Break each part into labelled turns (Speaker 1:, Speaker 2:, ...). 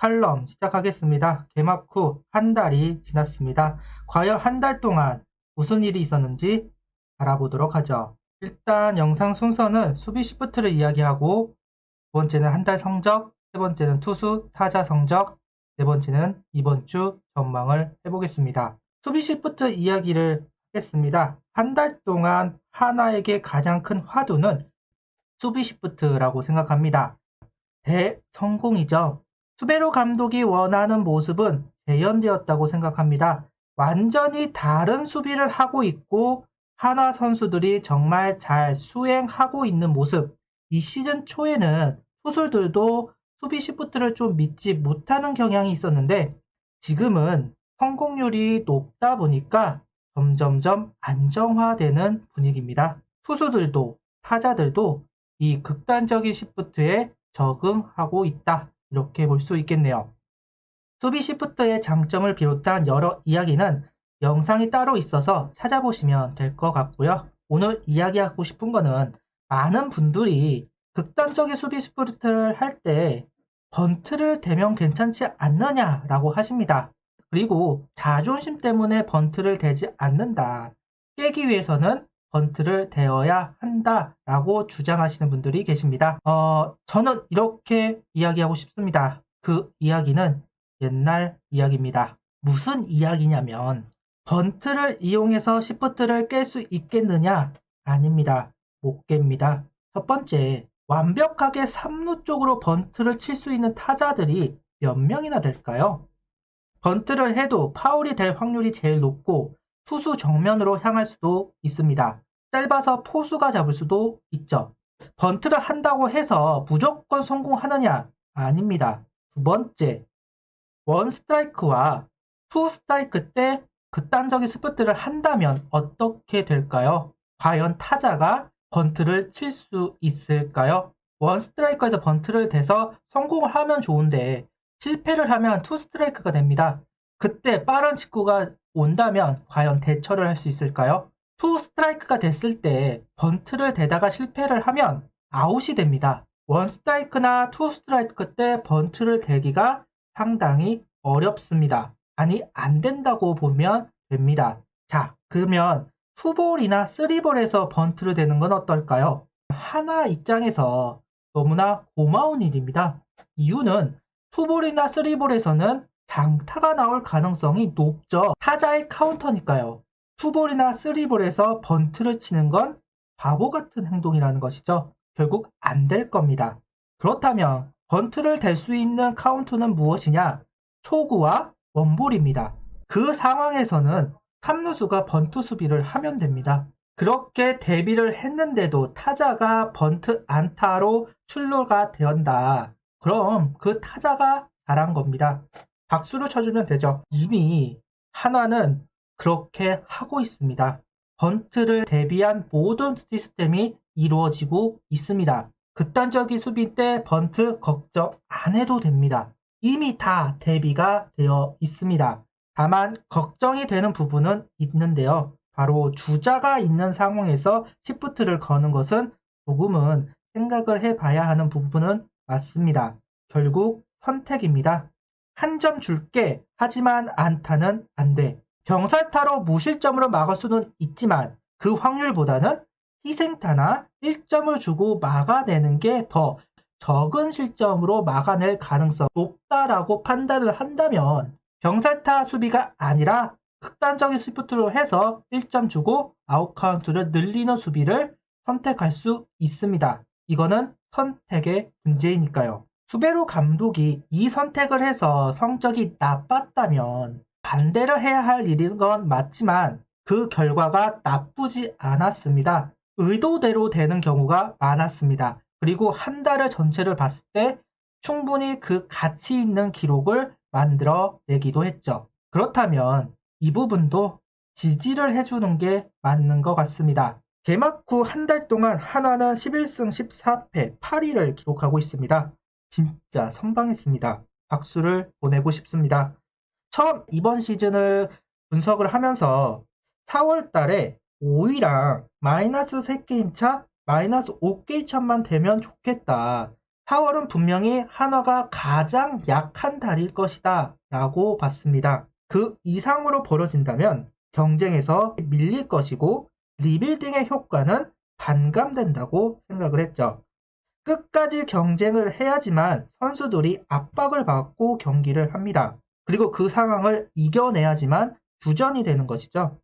Speaker 1: 칼럼 시작하겠습니다. 개막 후 한 달이 지났습니다. 과연 한 달 동안 무슨 일이 있었는지 알아보도록 하죠. 일단 영상 순서는 수비 시프트를 이야기하고 두 번째는 한 달 성적, 세 번째는 투수, 타자 성적, 네 번째는 이번 주 전망을 해보겠습니다. 수비 시프트 이야기를 하겠습니다. 한 달 동안 하나에게 가장 큰 화두는 수비 시프트라고 생각합니다. 대성공이죠. 수베로 감독이 원하는 모습은 재현되었다고 생각합니다. 완전히 다른 수비를 하고 있고 하나 선수들이 정말 잘 수행하고 있는 모습. 이 시즌 초에는 투수들도 수비 시프트를 좀 믿지 못하는 경향이 있었는데 지금은 성공률이 높다 보니까 점점점 안정화되는 분위기입니다. 투수들도 타자들도 이 극단적인 시프트에 적응하고 있다. 이렇게 볼 수 있겠네요. 수비 시프트의 장점을 비롯한 여러 이야기는 영상이 따로 있어서 찾아보시면 될 것 같고요. 오늘 이야기하고 싶은 거는 많은 분들이 극단적인 수비 시프트를 할 때 번트를 대면 괜찮지 않느냐라고 하십니다. 그리고 자존심 때문에 번트를 대지 않는다. 깨기 위해서는 번트를 대어야 한다라고 주장하시는 분들이 계십니다. 저는 이렇게 이야기하고 싶습니다. 그 이야기는 옛날 이야기입니다. 무슨 이야기냐면 번트를 이용해서 시프트를 깰 수 있겠느냐? 아닙니다. 못 깹니다. 첫 번째, 완벽하게 3루 쪽으로 번트를 칠 수 있는 타자들이 몇 명이나 될까요? 번트를 해도 파울이 될 확률이 제일 높고 투수 정면으로 향할 수도 있습니다. 짧아서 포수가 잡을 수도 있죠. 번트를 한다고 해서 무조건 성공하느냐? 아닙니다. 두 번째, 원 스트라이크와 투 스트라이크 때 극단적인 스프트를 한다면 어떻게 될까요? 과연 타자가 번트를 칠 수 있을까요? 원 스트라이크에서 번트를 대서 성공을 하면 좋은데 실패를 하면 투 스트라이크가 됩니다. 그때 빠른 직구가 온다면 과연 대처를 할 수 있을까요? 투 스트라이크가 됐을 때 번트를 대다가 실패를 하면 아웃이 됩니다. 원 스트라이크나 투 스트라이크 때 번트를 대기가 상당히 어렵습니다. 아니, 안 된다고 보면 됩니다. 자, 그러면 투볼이나 쓰리볼에서 번트를 대는 건 어떨까요? 하나 입장에서 너무나 고마운 일입니다. 이유는 투볼이나 쓰리볼에서는 장타가 나올 가능성이 높죠. 타자의 카운터니까요. 투볼이나 쓰리볼에서 번트를 치는 건 바보 같은 행동이라는 것이죠. 결국 안 될 겁니다. 그렇다면 번트를 댈 수 있는 카운트는 무엇이냐? 초구와 원볼입니다. 그 상황에서는 3루수가 번트 수비를 하면 됩니다. 그렇게 대비를 했는데도 타자가 번트 안타로 출루가 되었다. 그럼 그 타자가 잘한 겁니다. 박수를 쳐주면 되죠. 이미 한화는 그렇게 하고 있습니다. 번트를 대비한 모든 시스템이 이루어지고 있습니다. 극단적인 수비 때 번트 걱정 안 해도 됩니다. 이미 다 대비가 되어 있습니다. 다만 걱정이 되는 부분은 있는데요. 바로 주자가 있는 상황에서 시프트를 거는 것은 조금은 생각을 해봐야 하는 부분은 맞습니다. 결국 선택입니다. 한 점 줄게 하지만 안타는 안 돼. 병살타로 무실점으로 막을 수는 있지만 그 확률보다는 희생타나 1점을 주고 막아내는 게 더 적은 실점으로 막아낼 가능성이 높다라고 판단을 한다면 병살타 수비가 아니라 극단적인 시프트로 해서 1점 주고 아웃카운트를 늘리는 수비를 선택할 수 있습니다. 이거는 선택의 문제이니까요. 수베로 감독이 이 선택을 해서 성적이 나빴다면 반대를 해야 할 일인 건 맞지만 그 결과가 나쁘지 않았습니다. 의도대로 되는 경우가 많았습니다. 그리고 한 달을 전체를 봤을 때 충분히 그 가치 있는 기록을 만들어 내기도 했죠. 그렇다면 이 부분도 지지를 해주는 게 맞는 것 같습니다. 개막 후 한 달 동안 한화는 11승 14패 8위를 기록하고 있습니다. 진짜 선방했습니다. 박수를 보내고 싶습니다. 처음 이번 시즌을 분석을 하면서 4월 달에 5위랑 마이너스 3게임 차, 마이너스 5게임 차만 되면 좋겠다. 4월은 분명히 한화가 가장 약한 달일 것이다 라고 봤습니다. 그 이상으로 벌어진다면 경쟁에서 밀릴 것이고 리빌딩의 효과는 반감된다고 생각을 했죠. 끝까지 경쟁을 해야지만 선수들이 압박을 받고 경기를 합니다. 그리고 그 상황을 이겨내야지만 주전이 되는 것이죠.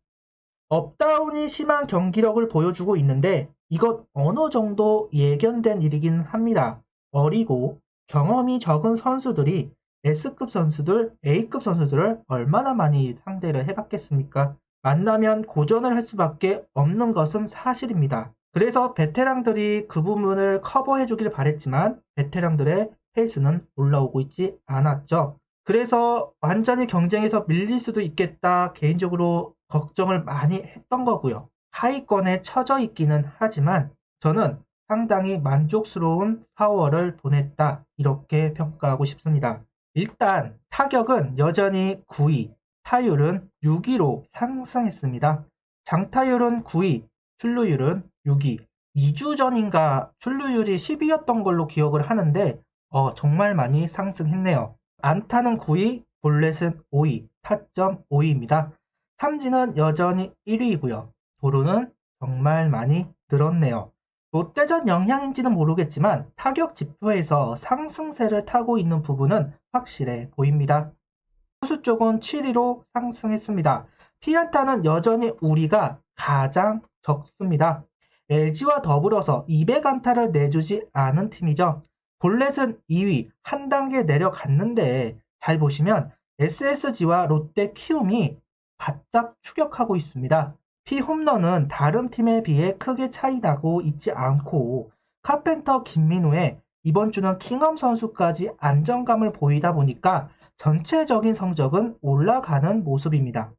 Speaker 1: 업다운이 심한 경기력을 보여주고 있는데 이것 어느 정도 예견된 일이긴 합니다. 어리고 경험이 적은 선수들이 S급 선수들, A급 선수들을 얼마나 많이 상대를 해봤겠습니까? 만나면 고전을 할 수밖에 없는 것은 사실입니다. 그래서 베테랑들이 그 부분을 커버해주길 바랬지만 베테랑들의 페이스는 올라오고 있지 않았죠. 그래서 완전히 경쟁에서 밀릴 수도 있겠다 개인적으로 걱정을 많이 했던 거고요. 하위권에 처져 있기는 하지만 저는 상당히 만족스러운 4월을 보냈다 이렇게 평가하고 싶습니다. 일단 타격은 여전히 9위, 타율은 6위로 상승했습니다. 장타율은 9위, 출루율은 6위. 2주 전인가 출루율이 10위였던 걸로 기억을 하는데 정말 많이 상승했네요. 안타는 9위, 볼넷은 5위, 타점 5위입니다. 삼진은 여전히 1위이고요. 도루는 정말 많이 늘었네요. 롯데전 영향인지는 모르겠지만 타격 지표에서 상승세를 타고 있는 부분은 확실해 보입니다. 투수 쪽은 7위로 상승했습니다. 피안타는 여전히 우리가 가장 적습니다. LG와 더불어서 200안타를 내주지 않은 팀이죠. 볼넷은 2위 한 단계 내려갔는데 잘 보시면 SSG와 롯데 키움이 바짝 추격하고 있습니다. 피홈런은 다른 팀에 비해 크게 차이 나고 있지 않고 카펜터 김민우의 이번 주는 킹엄 선수까지 안정감을 보이다 보니까 전체적인 성적은 올라가는 모습입니다.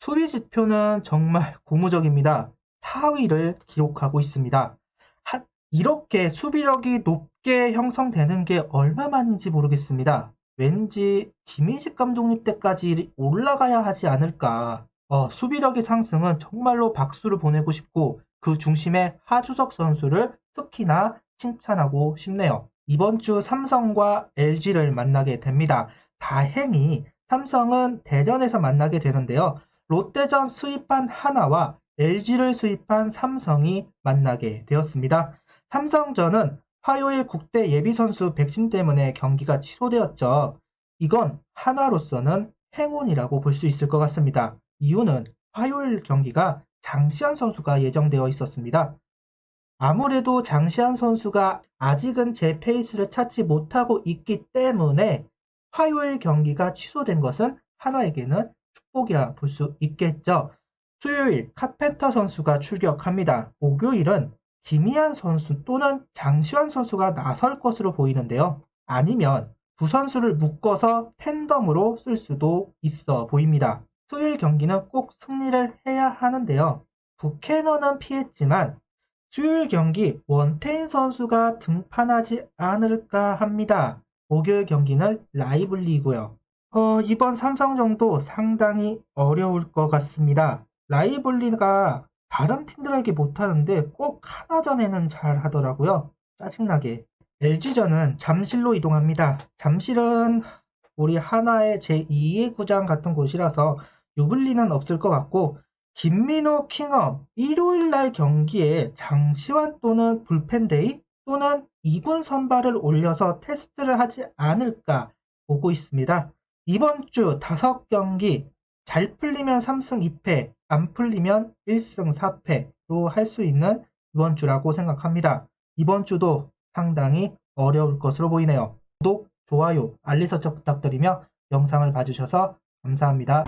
Speaker 1: 수비 지표는 정말 고무적입니다. 4위를 기록하고 있습니다. 이렇게 수비력이 높게 형성되는 게 얼마만인지 모르겠습니다. 왠지 김희식 감독님 때까지 올라가야 하지 않을까. 수비력의 상승은 정말로 박수를 보내고 싶고 그 중심에 하주석 선수를 특히나 칭찬하고 싶네요. 이번 주 삼성과 LG를 만나게 됩니다. 다행히 삼성은 대전에서 만나게 되는데요. 롯데전 수입한 하나와 LG를 수입한 삼성이 만나게 되었습니다. 삼성전은 화요일 국대 예비선수 백신 때문에 경기가 취소되었죠. 이건 하나로서는 행운이라고 볼 수 있을 것 같습니다. 이유는 화요일 경기가 장시환 선수가 예정되어 있었습니다. 아무래도 장시환 선수가 아직은 제 페이스를 찾지 못하고 있기 때문에 화요일 경기가 취소된 것은 하나에게는 축복이라 볼 수 있겠죠. 수요일 카펜터 선수가 출격합니다. 목요일은 김희한 선수 또는 장시환 선수가 나설 것으로 보이는데요. 아니면 두 선수를 묶어서 탠덤으로 쓸 수도 있어 보입니다. 수요일 경기는 꼭 승리를 해야 하는데요. 부캐너는 피했지만 수요일 경기 원태인 선수가 등판하지 않을까 합니다. 목요일 경기는 라이블리고요. 이번 삼성전도 상당히 어려울 것 같습니다. 라이블리가 다른 팀들에게 못하는데 꼭 하나전에는 잘 하더라고요. 짜증나게. LG전은 잠실로 이동합니다. 잠실은 우리 하나의 제2의 구장 같은 곳이라서 유불리는 없을 것 같고 김민호 킹엄 일요일날 경기에 장시환 또는 불펜데이 또는 2군 선발을 올려서 테스트를 하지 않을까 보고 있습니다. 이번 주 5경기 잘 풀리면 3승 2패, 안 풀리면 1승 4패로 할 수 있는 이번 주라고 생각합니다. 이번 주도 상당히 어려울 것으로 보이네요. 구독, 좋아요, 알림 설정 부탁드리며 영상을 봐주셔서 감사합니다.